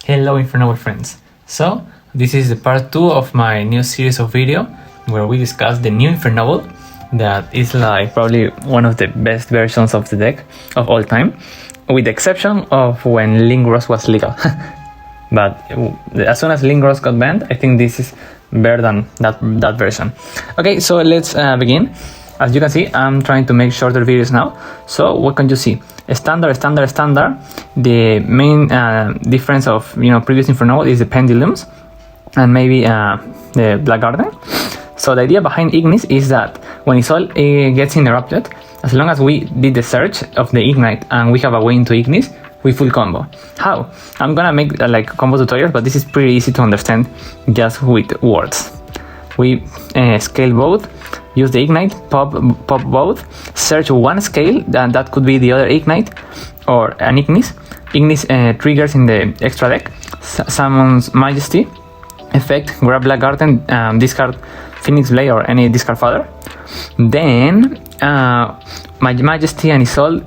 Hello Infernoble friends. So this is the part 2 of my new series of video where we discuss the new Infernoble that is like probably one of the best versions of the deck of all time, with the exception of when Lingros was legal. But as soon as Lingros got banned, I think this is better than that version. Okay, so let's begin. As you can see, I'm trying to make shorter videos now. So what can you see? Standard. The main difference of previous Infernoble is the pendulums and maybe the Black Garden. So the idea behind Ignis is that when Isol gets interrupted, as long as we did the search of the Ignite and we have a way into Ignis, we full combo. How? I'm gonna make like combo tutorials, but this is pretty easy to understand just with words. We scale both, use the Ignite, pop both, search one scale, and that could be the other Ignite or an Ignis. Ignis triggers in the extra deck, summons Majesty, effect, grab Black Garden, discard Phoenix Blade or any discard fodder. Then Majesty and Isol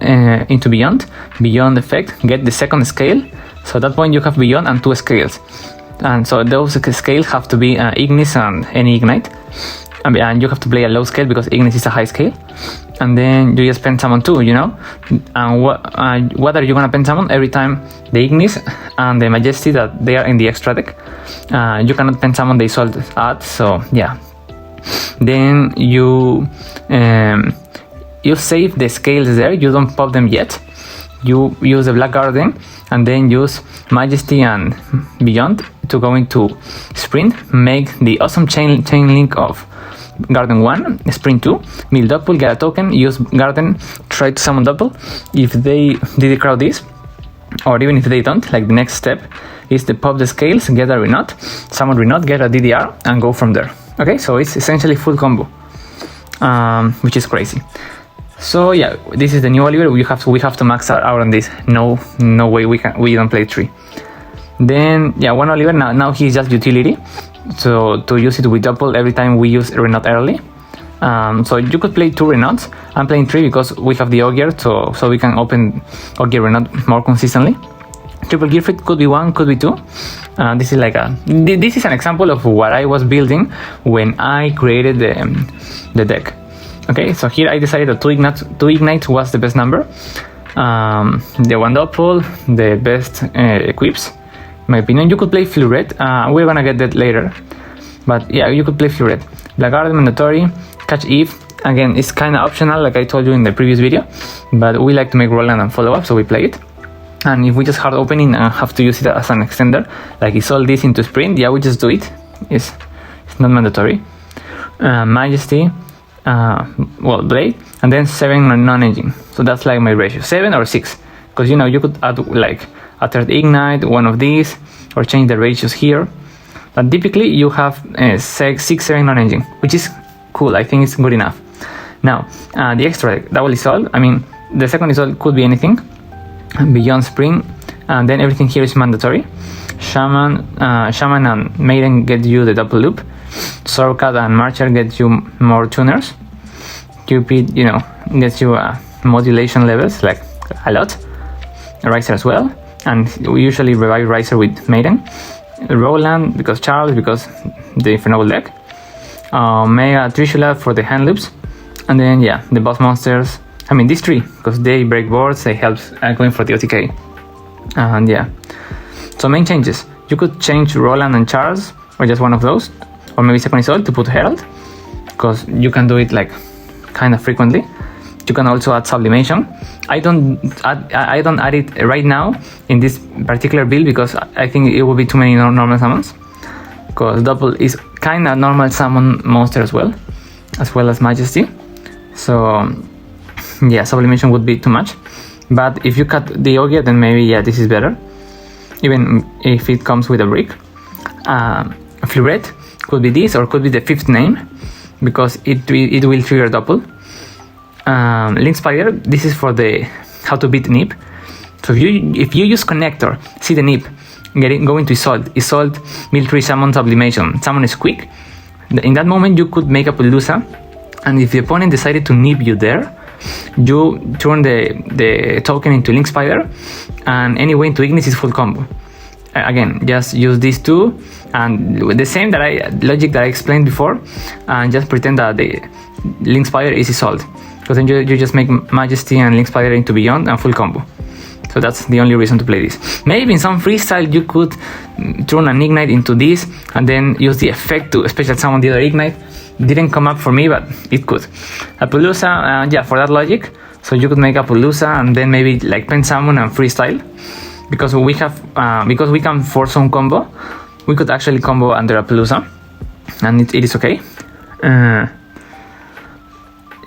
into Beyond effect, get the second scale. So at that point you have Beyond and 2 scales. And so those scales have to be Ignis and any Ignite. And you have to play a low scale because Ignis is a high scale. And then you just pen summon 2, And what are you gonna pen summon? Every time the Ignis and the Majesty that they are in the extra deck. You cannot pen summon the Isol add, so yeah. Then you save the scales there, you don't pop them yet. You use the Black Garden and then use Majesty and Beyond to go into Sprint, make the awesome chain link of Garden 1, Sprint 2, mill doppel, get a token, use Garden, try to summon doppel. If they did crowd this, or even if they don't, like the next step is to pop the scales, get a Renot, summon Renot, get a DDR, and go from there. Okay, so it's essentially full combo, which is crazy. So yeah, this is the new Oliver. We have to max out on this. No way we don't play 3. Then yeah, one Oliver now he's just utility. So to use it with doppel every time we use Renot early. So you could play 2 Renots. I'm playing 3 because we have the Ogier, so we can open Ogier Renot more consistently. Triple Gear Fit could be 1, could be 2. This is an example of what I was building when I created the deck. Okay, so here I decided that 2 Ignite was the best number. The 1 doppel, the best equips. In my opinion, you could play Fluret. We're gonna get that later. But yeah, you could play Fluret. Black Garden mandatory, catch Eve. Again, it's kind of optional, like I told you in the previous video. But we like to make Roland and follow up, so we play it. And if we just hard opening and have to use it as an extender, like it's all this into Sprint, yeah, we just do it. It's not mandatory. Majesty. Blade, and then 7 non-engine. So that's like my ratio, 7 or 6, because you could add like a third Ignite, one of these, or change the ratios here. But typically you have 6, 7 non-engine, which is cool. I think it's good enough. Now the extra double Isol. I mean, the second Isol could be anything beyond Spring, and then everything here is mandatory. Shaman and Maiden get you the double loop. Sorkat and Marcher get you more tuners. Cupid, gets you modulation levels, like a lot. Riser as well, and we usually revive Riser with Maiden. Roland because Charles, because the Infernoble deck. Mega Trishula for the hand loops, and then yeah, the boss monsters. I mean these 3 because they break boards, they help going for the OTK. And yeah, so main changes. You could change Roland and Charles, or just one of those. Or maybe second Isol to put Herald, because you can do it like kind of frequently. You can also add Sublimation. I don't add it right now in this particular build because I think it will be too many normal summons. Because Doppel is kind of normal summon monster as well as Majesty. So yeah, Sublimation would be too much. But if you cut the Ogier, then maybe yeah, this is better. Even if it comes with a brick. Fluret could be this, or could be the 5th name, because it will trigger doppel. Link Spider, this is for the how to beat Nip. So if you use Connector, see the Nip, going to Isolt, military summon Sublimation. Summon is quick. In that moment you could make a Pelusa, and if the opponent decided to nip you there, you turn the token into Link Spider, and anyway into Ignis is full combo. again, just use these two and with the same logic that I explained before, and just pretend that the Link Spider is Isolde, because then you just make Majesty and Link Spider into Beyond and full combo. So that's the only reason to play this. Maybe in some freestyle you could turn an Ignite into this and then use the effect to special summon the other Ignite. Didn't come up for me, but it could. Apollousa, yeah, for that logic. So you could make Apollousa and then maybe like pen summon and freestyle. Because we have, because we can force some combo, we could actually combo under Apollousa, and it is okay.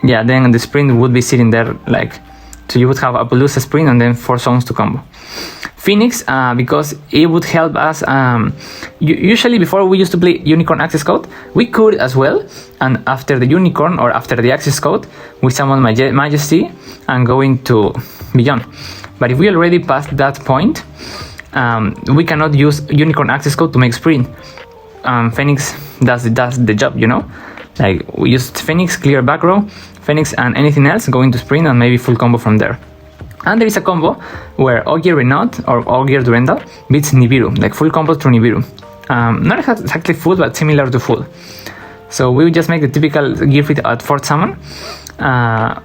Yeah, then the sprint would be sitting there like, so you would have Apollousa sprint and then 4 songs to combo. Phoenix, because it would help us, usually before we used to play Unicorn access code, we could as well, and after the Unicorn or after the access code, we summon Majesty and go into Beyond. But if we already passed that point, we cannot use Unicorn access code to make sprint. Phoenix does the job, you know? Like we used Phoenix, clear back row, Phoenix and anything else, go into sprint and maybe full combo from there. And there is a combo where ogi+rena or ogi+rena beats Nibiru, like full combo through Nibiru. Not exactly full, but similar to full. So we would just make the typical Gearfried at 4th summon.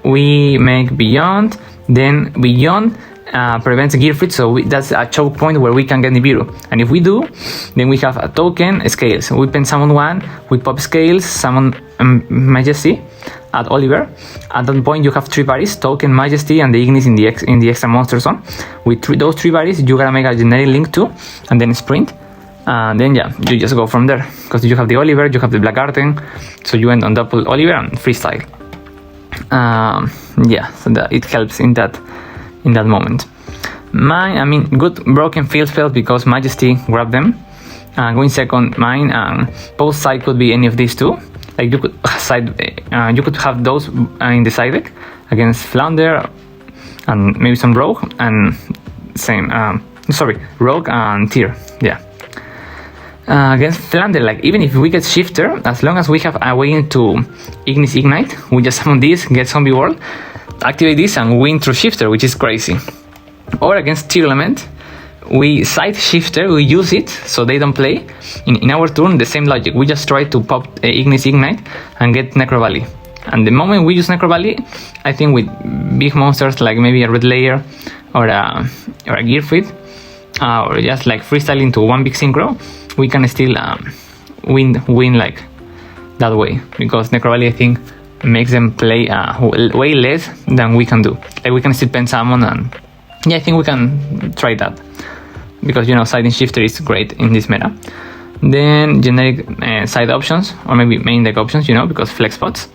We make Beyond, then Beyond prevents Gearfried, so that's a choke point where we can get Nibiru. And if we do, then we have a token, Scales. We pen summon 1, we pop Scales, summon Majesty at Oliver. At that point you have 3 parries, token, Majesty and the Ignis in the extra monster zone. With those 3 parries you gotta make a generic Link 2 and then sprint. Then yeah, you just go from there, because you have the Oliver, you have the Black Garden, so you end on double Oliver and freestyle. Yeah, so that it helps in that moment. Mine, I mean, good broken field spell because Majesty grabbed them. Going second, mine, and both side could be any of these two. Like you could you could have those in the side deck against Flunder and maybe some Rogue and same. Rogue and Tear. Yeah. Against Flunder, like even if we get Shifter, as long as we have a way into Igknight, we just summon this, get Zombie World, activate this, and win through Shifter, which is crazy. Or against tearlament, we side Shifter, we use it so they don't play. In our turn, the same logic. We just try to pop Igknight and get Necro Valley. And the moment we use Necro Valley, I think with big monsters like maybe a Red Layer or a Gearfried, or just like freestyling to one big synchro, we can still win like that way, because Necro Valley I think makes them play way less than we can do. Like we can still pen summon, and yeah, I think we can try that, because you know siding Shifter is great in this meta. Then generic side options, or maybe main deck options, you know, because flex spots.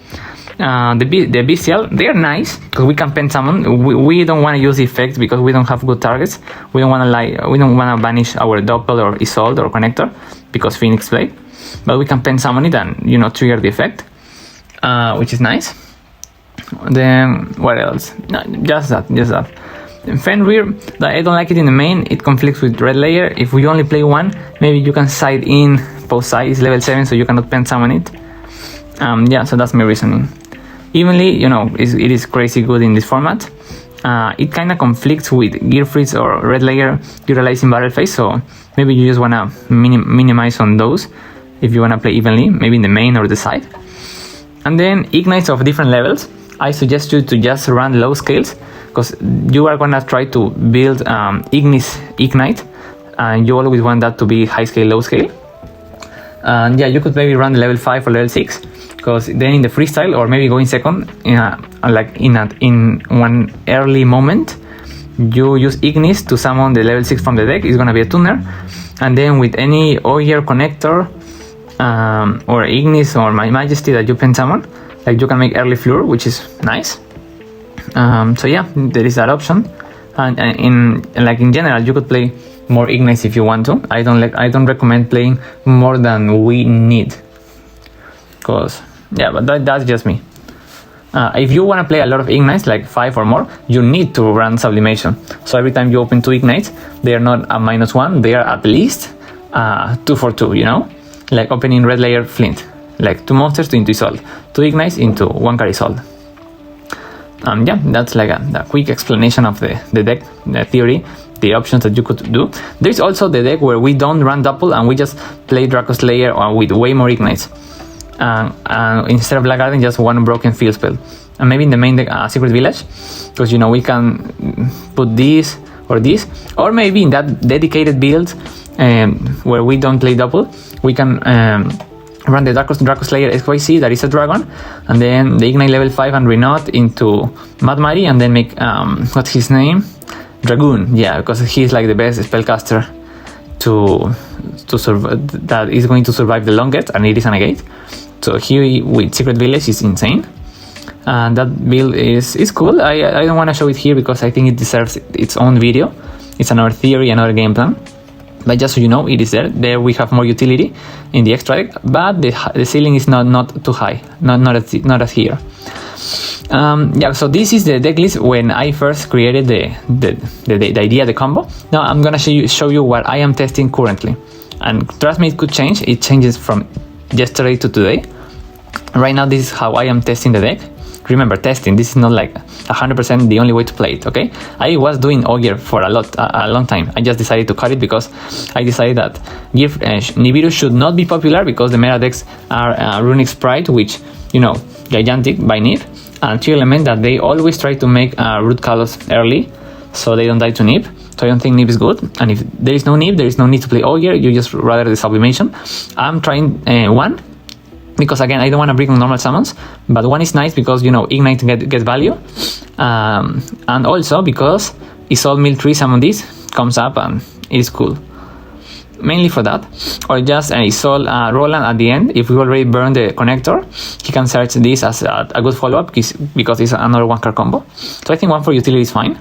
The bestial, they are nice because we can pen summon. We don't want to use the effect because we don't have good targets. We don't want to banish our doppel or Isolde or connector because Phoenix play, but we can pen summon it and, you know, trigger the effect, which is nice. Then what else? No, just that. Fenrir, I don't like it in the main. It conflicts with Red Layer. If we only play one, maybe you can side in post side. It's level 7, so you cannot pen summon it. Yeah, so that's my reasoning. Evenly, you know, it is crazy good in this format. It kind of conflicts with Gearfried or Red Layer utilizing Battle Phase, so maybe you just want to minimize on those if you want to play evenly, maybe in the main or the side. And then ignites of different levels. I suggest you to just run low scales, because you are going to try to build Igknight, and you always want that to be high scale, low scale. And yeah, you could maybe run the level 5 or level 6, because then in the freestyle, or maybe going second, in one early moment, you use Ignis to summon the level 6 from the deck. It's gonna be a tuner, and then with any Ogier connector or Ignis or my Majesty that you pen summon, like you can make early Fleur, which is nice. So yeah, there is that option, and in general, you could play more Ignites if you want to. I don't recommend playing more than we need, because yeah, but that's just me. If you want to play a lot of Ignites, like 5 or more, you need to run Sublimation. So every time you open 2 Ignites, they are not a -1, they are at least 2 for 2, you know? Like opening Red Layer Flint, like 2 monsters into Isolde, 2 Ignites into 1 card Isolde. Yeah, that's like a quick explanation of the deck, the theory the options that you could do. There's also the deck where we don't run doppel and we just play Draco Slayer with way more ignites. Instead of Black Garden, just one broken field spell. And maybe in the main deck, Secret Village, because you know we can put this, or maybe in that dedicated build where we don't play doppel, we can run the Draco Slayer XYZ, that is a dragon, and then the Ignite level 5 and Renot into Mad Mari, and then make what's his name? Dragoon, yeah, because he's like the best spellcaster to survive, that is going to survive the longest, and it is a negate. So here with Secret Village is insane. And that build is cool. I don't want to show it here because I think it deserves its own video. It's another theory, another game plan. But just so you know, it is there. There we have more utility in the extra deck, but the ceiling is not too high, not as here. Yeah, so this is the deck list when I first created the idea, the combo. Now I'm gonna show you what I am testing currently, and trust me, it could change. It changes from yesterday to today. Right now, this is how I am testing the deck. Remember, testing, this is not like 100% the only way to play it, okay? I was doing Ogier for a long time. I just decided to cut it because I decided that Nibiru should not be popular because the meta decks are Runic Sprite, which, you know, gigantic by Nib, and tearlament that they always try to make Root Kalos early so they don't die to Nib. So I don't think Nib is good, and if there is no Nib, there is no need to play Ogier, you just rather the Sublimation. I'm trying one, because again, I don't want to bring on normal summons, but one is nice because, you know, Ignite gets value, and also because Isolde Mill 3 summon this comes up and it is cool. Mainly for that, or just an Isolde Roland at the end. If we already burn the connector, he can search this as a good follow-up because it's another one card combo. So I think one for utility is fine.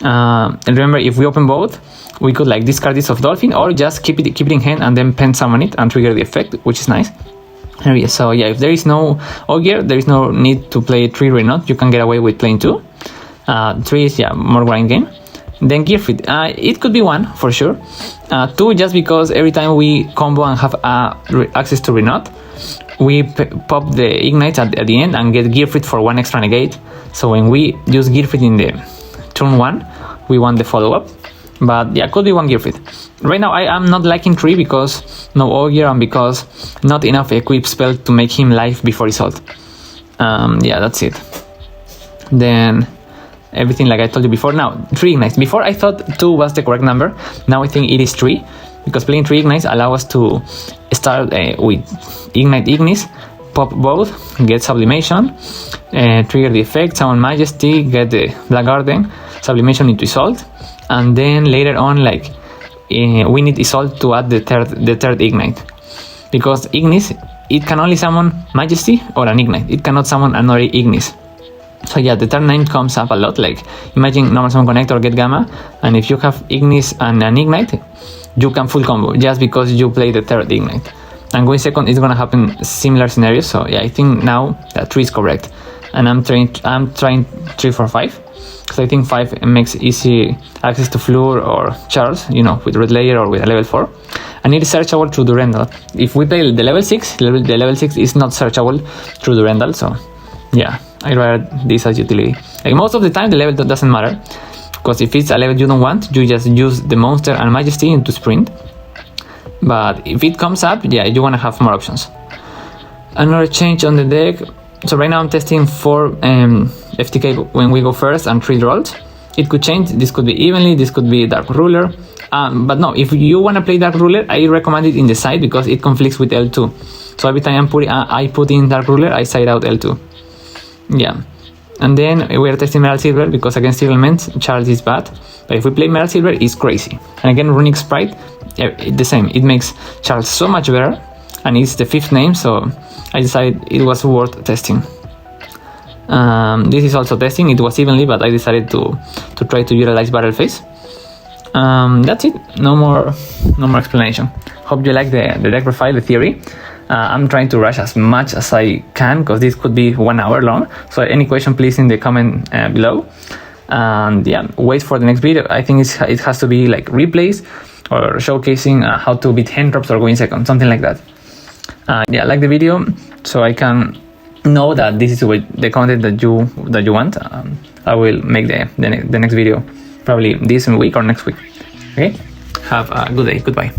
And remember, if we open both, we could like discard this of Dolphin, or just keep it in hand and then pen summon it and trigger the effect, which is nice. So yeah, if there is no Ogier, there is no need to play 3 Renot. You can get away with playing 2. 3 is, yeah, more grind game. Then Gearfried, it could be 1 for sure. 2 just because every time we combo and have access to Renot, we pop the Ignite at the end and get Gearfried for 1 extra negate. So when we use Gearfried in the turn 1, we want the follow-up. But yeah, could be 1 Gearfried. Right now I am not liking 3 because no Ogier and because not enough equip spell to make him live before Isolde. Yeah, that's it. Then everything like I told you before. Now 3 Ignites. Before I thought 2 was the correct number. Now I think it is 3, because playing 3 Ignites allow us to start with Ignite Ignis, pop both, get Sublimation, trigger the effect, summon Majesty, get the Black Garden, Sublimation into Isolde, and then later on, like we need Isolde to add the third Ignite, because Ignis, it can only summon Majesty or an Ignite. It cannot summon another Ignis. So yeah, the turn 9 comes up a lot. Like imagine normal summon connector, get Gamma, and if you have Ignis and an Ignite, you can full combo just because you play the third Ignite. And going second is gonna happen similar scenarios. So yeah, I think now that 3 is correct, and I'm trying 3 for 5. Because I think 5 makes easy access to Fleur or Charles, you know, with Red Layer or with a level 4. And it is searchable through Durandal. If we play the level 6, the level 6 is not searchable through Durandal, so yeah, I'd rather this as utility. Like most of the time the level doesn't matter, because if it's a level you don't want, you just use the Monster and Majesty into Sprint. But if it comes up, yeah, you want to have more options. Another change on the deck. So right now I'm testing 4 FTK when we go first and 3 rolls. It could change. This could be evenly, this could be Dark Ruler. But no, if you want to play Dark Ruler, I recommend it in the side because it conflicts with L2. So every time I put in Dark Ruler, I side out L2. Yeah. And then we are testing Metal Silver because against tearlament, Charles is bad. But if we play Metal Silver, it's crazy. And again, Runic Sprite, the same. It makes Charles so much better. And it's the 5th name, so I decided it was worth testing. This is also testing. It was evenly, but I decided to try to utilize Battle Phase. That's it. No more explanation. Hope you like the deck profile, the theory. I'm trying to rush as much as I can because this could be 1 hour long. So any question, please in the comment below. And yeah, wait for the next video. I think it has to be like replays or showcasing how to beat hand drops or going second, something like that. Yeah, like the video so I can know that this is the content that you want. I will make the next video probably this week or next week. Okay, have a good day. Goodbye.